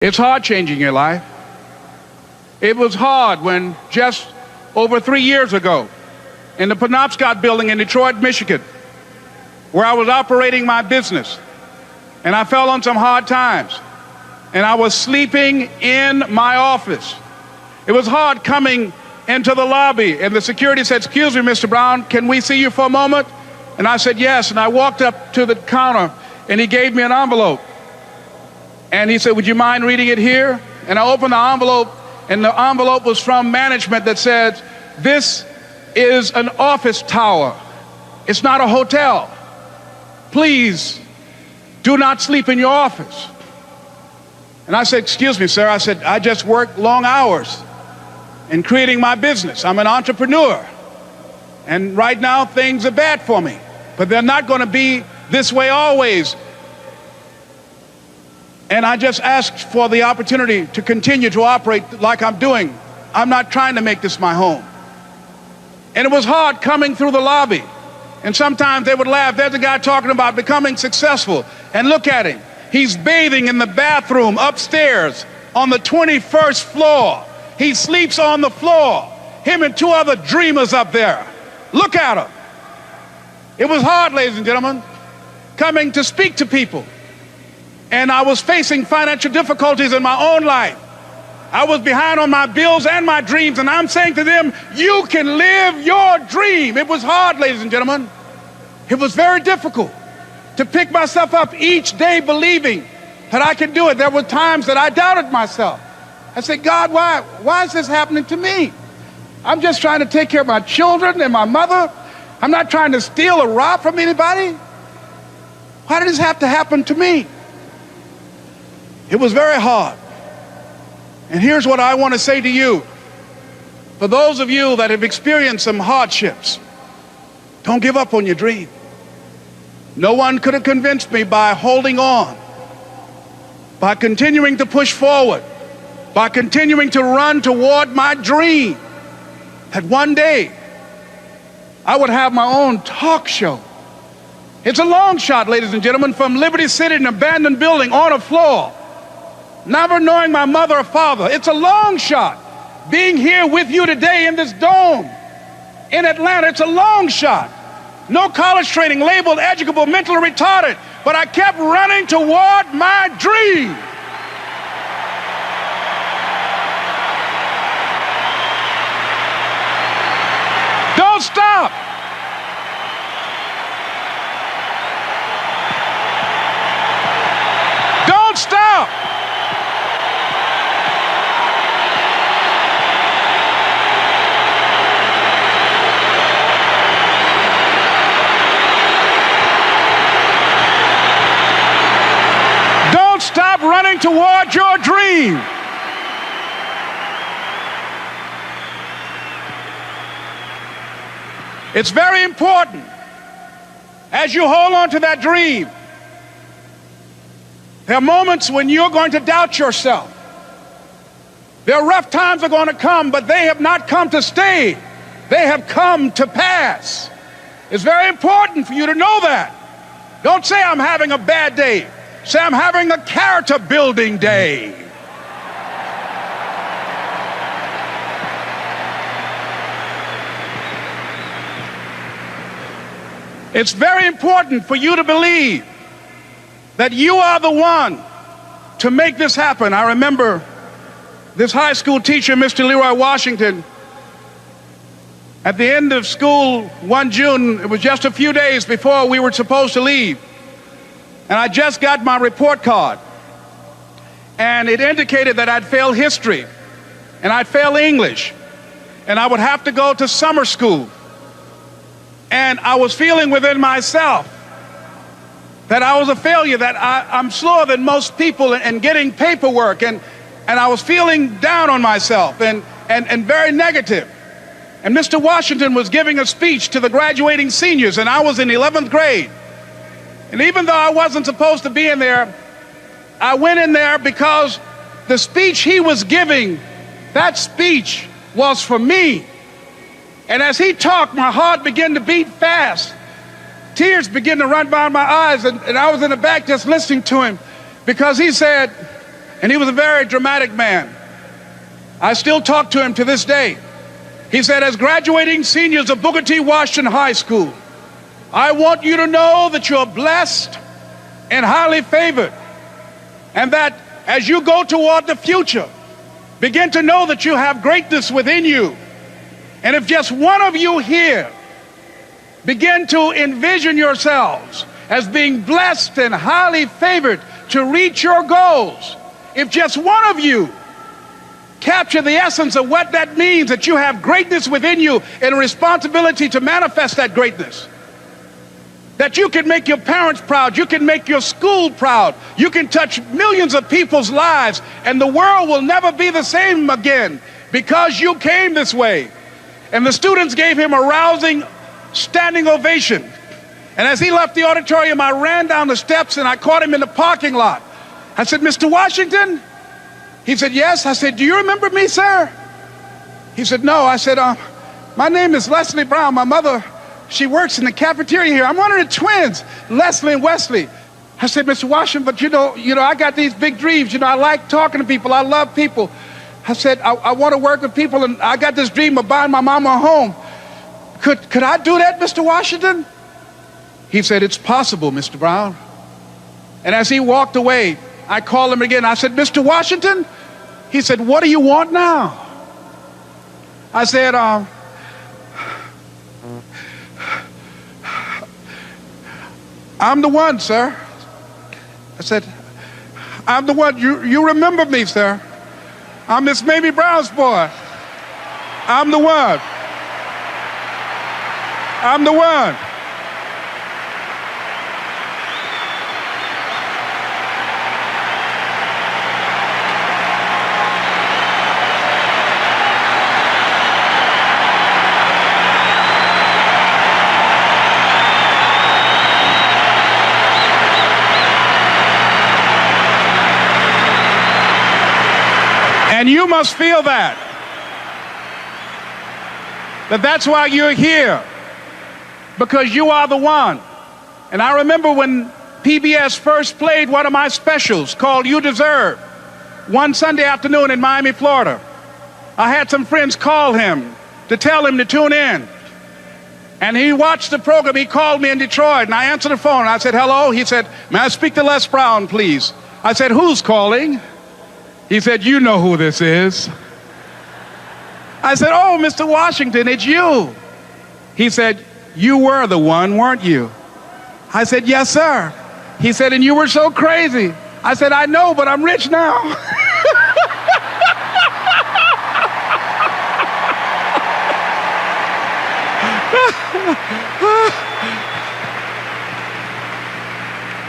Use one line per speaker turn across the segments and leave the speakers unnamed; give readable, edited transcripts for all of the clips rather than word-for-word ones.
It's hard changing your life. It was hard when just over 3 years ago, in the Penobscot building in Detroit, Michigan, where I was operating my business, and I fell on some hard times, and I was sleeping in my office. It was hard coming into the lobby, and the security said, "Excuse me, Mr. Brown, can we see you for a moment?" And I said, "Yes," and I walked up to the counter, and he gave me an envelope. And he said, "Would you mind reading it here?" And I opened the envelope, and the envelope was from management that said, "This is an office tower. It's not a hotel. Please do not sleep in your office." And I said, "Excuse me, sir." I said, "I just work long hours in creating my business. I'm an entrepreneur. And right now things are bad for me, but they're not going to be this way always. And I just asked for the opportunity to continue to operate like I'm doing. I'm not trying to make this my home." And it was hard coming through the lobby. And sometimes they would laugh. There's a guy talking about becoming successful. And look at him. He's bathing in the bathroom upstairs on the 21st floor. He sleeps on the floor. Him and 2 other dreamers up there. Look at him. It was hard, ladies and gentlemen, coming to speak to people. And I was facing financial difficulties in my own life. I was behind on my bills and my dreams, and I'm saying to them, you can live your dream. It was hard, ladies and gentlemen. It was very difficult to pick myself up each day believing that I could do it. There were times that I doubted myself. I said, "God, why is this happening to me? I'm just trying to take care of my children and my mother. I'm not trying to steal or rob from anybody. Why did this have to happen to me?" It was very hard. And here's what I want to say to you. For those of you that have experienced some hardships, don't give up on your dream. No one could have convinced me by holding on, by continuing to push forward, by continuing to run toward my dream, that one day I would have my own talk show. It's a long shot, ladies and gentlemen, from Liberty City, an abandoned building on a floor, never knowing my mother or father. It's a long shot. Being here with you today in this dome in Atlanta, it's a long shot. No college training, labeled educable, mentally retarded, but I kept running toward my dream. Don't stop. Don't stop. Don't stop running toward your dream. It's very important as you hold on to that dream. There are moments when you're going to doubt yourself. There are rough times that are going to come, but they have not come to stay. They have come to pass. It's very important for you to know that. Don't say, "I'm having a bad day." Say, "I'm having a character building day." It's very important for you to believe that you are the one to make this happen. I remember this high school teacher, Mr. Leroy Washington, at the end of school one June, it was just a few days before we were supposed to leave, and I just got my report card, and it indicated that I'd failed history, and I'd failed English, and I would have to go to summer school. And I was feeling within myself that I was a failure, that I'm slower than most people in getting paperwork, and I was feeling down on myself and very negative. And Mr. Washington was giving a speech to the graduating seniors, and I was in 11th grade. And even though I wasn't supposed to be in there, I went in there because the speech he was giving, that speech was for me. And as he talked, my heart began to beat fast. Tears began to run down my eyes, and I was in the back just listening to him, because he said, And he was a very dramatic man. I still talk to him to this day. He said, as graduating seniors of Booker T. Washington High School, I want you to know that you're blessed and highly favored, and that as you go toward the future, begin to know that you have greatness within you. And if just one of you here begin to envision yourselves as being blessed and highly favored to reach your goals, if just one of you capture the essence of what that means, that you have greatness within you and a responsibility to manifest that greatness, that you can make your parents proud, you can make your school proud, you can touch millions of people's lives, and the world will never be the same again because you came this way. And the students gave him a rousing standing ovation. And as he left the auditorium, I ran down the steps and I caught him in the parking lot. I said, Mr. Washington? He said, yes. I said, do you remember me, sir? He said, no. I said, my name is Leslie Brown. My mother, she works in the cafeteria here. I'm one of the twins, Leslie and Wesley. I said, Mr. Washington, but you know, I got these big dreams. I like talking to people. I love people. I said, I want to work with people, and I got this dream of buying my mama a home. Could I do that, Mr. Washington? He said, it's possible, Mr. Brown. And as he walked away, I called him again. I said, Mr. Washington? He said, what do you want now? I said, I'm the one, sir. I said, I'm the one. You remember me, sir. I'm Miss Mamie Brown's boy. I'm the one. I'm the one. And you must feel that's why you're here, because you are the one. And I remember when PBS first played one of my specials called You Deserve, one Sunday afternoon in Miami, Florida. I had some friends call him to tell him to tune in. And he watched the program. He called me in Detroit, and I answered the phone. I said, hello. He said, may I speak to Les Brown, please? I said, who's calling? He said, you know who this is. I said, oh, Mr. Washington, it's you. He said, you were the one, weren't you? I said, yes, sir. He said, and you were so crazy. I said, I know, but I'm rich now.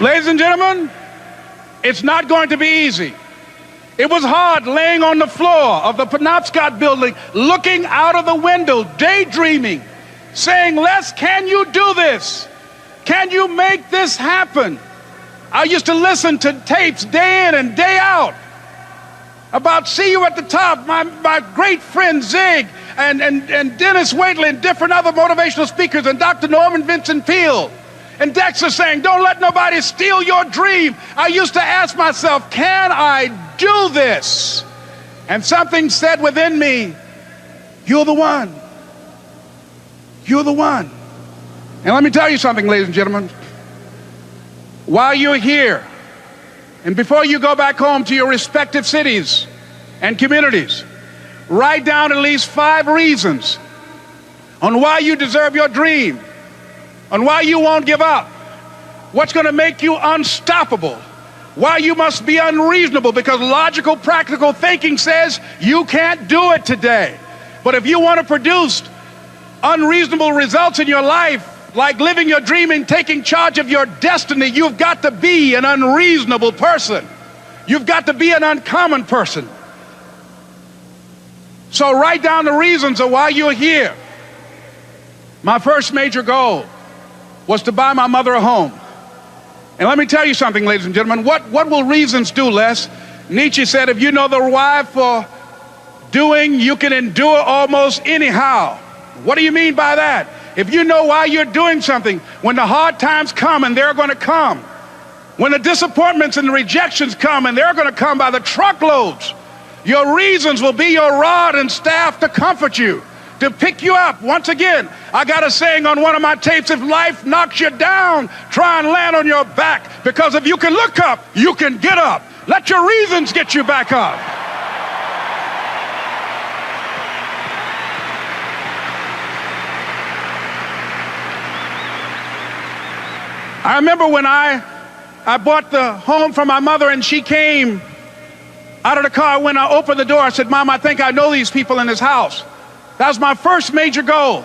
Ladies and gentlemen, it's not going to be easy. It was hard laying on the floor of the Penobscot building, looking out of the window, daydreaming, saying, Les, can you do this? Can you make this happen? I used to listen to tapes day in and day out about See You at the Top, my great friend Zig and Dennis Waitley and different other motivational speakers, and Dr. Norman Vincent Peale. And Dexter saying, don't let nobody steal your dream. I used to ask myself, can I do this? And something said within me, you're the one. You're the one. And let me tell you something, ladies and gentlemen. While you're here, and before you go back home to your respective cities and communities, write down at least 5 reasons on why you deserve your dream, on why you won't give up, what's going to make you unstoppable, why you must be unreasonable, because logical, practical thinking says you can't do it today. But if you want to produce unreasonable results in your life, like living your dream and taking charge of your destiny, you've got to be an unreasonable person. You've got to be an uncommon person. So write down the reasons of why you're here. My first major goal was to buy my mother a home. And let me tell you something, ladies and gentlemen. What will reasons do, Les? Nietzsche said, if you know the why for doing, you can endure almost anyhow. What do you mean by that? If you know why you're doing something, when the hard times come, and they're going to come, When the disappointments and the rejections come, and they're going to come by the truckloads, your reasons will be your rod and staff to comfort you, to pick you up. Once again, I got a saying on one of my tapes: if life knocks you down, try and land on your back, because if you can look up, you can get up. Let your reasons get you back up. I remember when I bought the home for my mother, and she came out of the car. When I opened the door, I said, "Mom, I think I know these people in this house." That was my first major goal.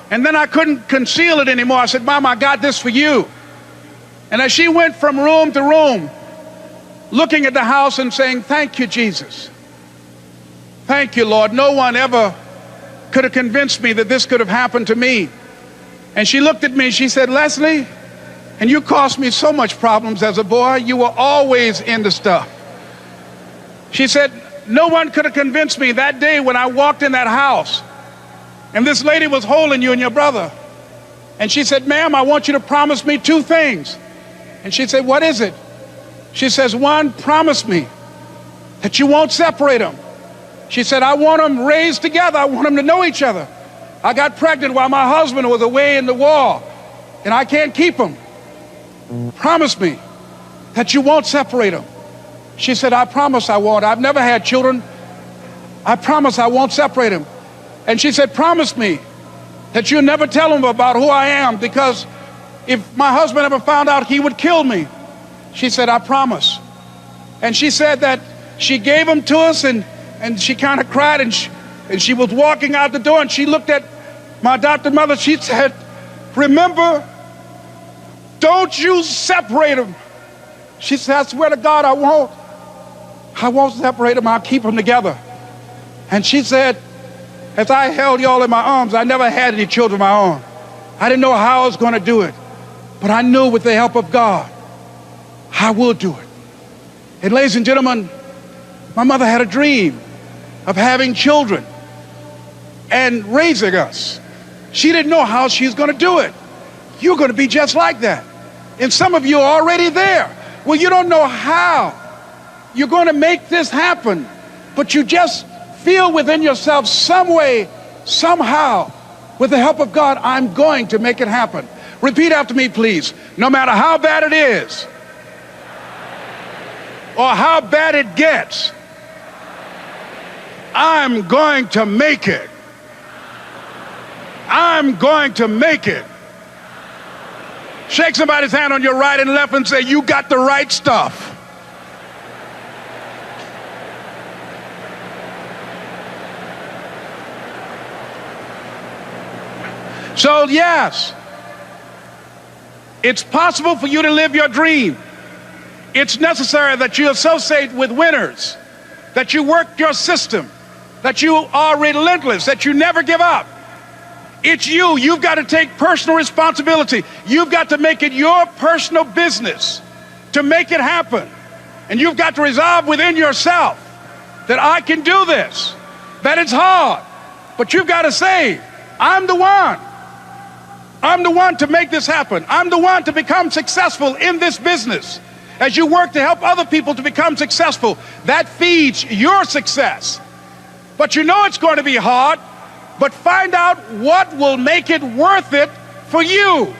And then I couldn't conceal it anymore. I said, "Mom, I got this for you." And as she went from room to room, looking at the house and saying, "Thank you, Jesus. Thank you, Lord. No one ever could have convinced me that this could have happened to me." And she looked at me and she said, "Leslie, and you caused me so much problems as a boy. You were always into stuff." She said, "No one could have convinced me that day when I walked in that house and this lady was holding you and your brother. And she said, 'Ma'am, I want you to promise me two things.' And she said, 'What is it?' She says, 'One, promise me that you won't separate them.' She said, 'I want them raised together. I want them to know each other. I got pregnant while my husband was away in the war, and I can't keep them. Promise me that you won't separate them.' She said, 'I promise I won't. I've never had children. I promise I won't separate them.' And she said, 'Promise me that you'll never tell them about who I am, because if my husband ever found out, he would kill me.' She said, 'I promise.' And she said that she gave them to us, and she kind of cried, and she was walking out the door, and she looked at my adopted mother. She said, 'Remember, don't you separate them.' She said, 'I swear to God, I won't separate them. I'll keep them together.' And she said, as I held y'all in my arms, I never had any children of my own. I didn't know how I was going to do it, but I knew with the help of God, I will do it. And ladies and gentlemen, my mother had a dream of having children and raising us. She didn't know how she was going to do it. You're going to be just like that. And some of you are already there. Well, you don't know how you're going to make this happen, but you just feel within yourself some way, somehow, with the help of God, I'm going to make it happen. Repeat after me, please. No matter how bad it is, or how bad it gets, I'm going to make it. I'm going to make it. Shake somebody's hand on your right and left and say, "You got the right stuff." So yes, it's possible for you to live your dream. It's necessary that you associate with winners, that you work your system, that you are relentless, that you never give up. It's you. You've got to take personal responsibility. You've got to make it your personal business to make it happen. And you've got to resolve within yourself that I can do this, that it's hard, but you've got to say, I'm the one. I'm the one to make this happen. I'm the one to become successful in this business. As you work to help other people to become successful, that feeds your success. But you know it's going to be hard, but find out what will make it worth it for you.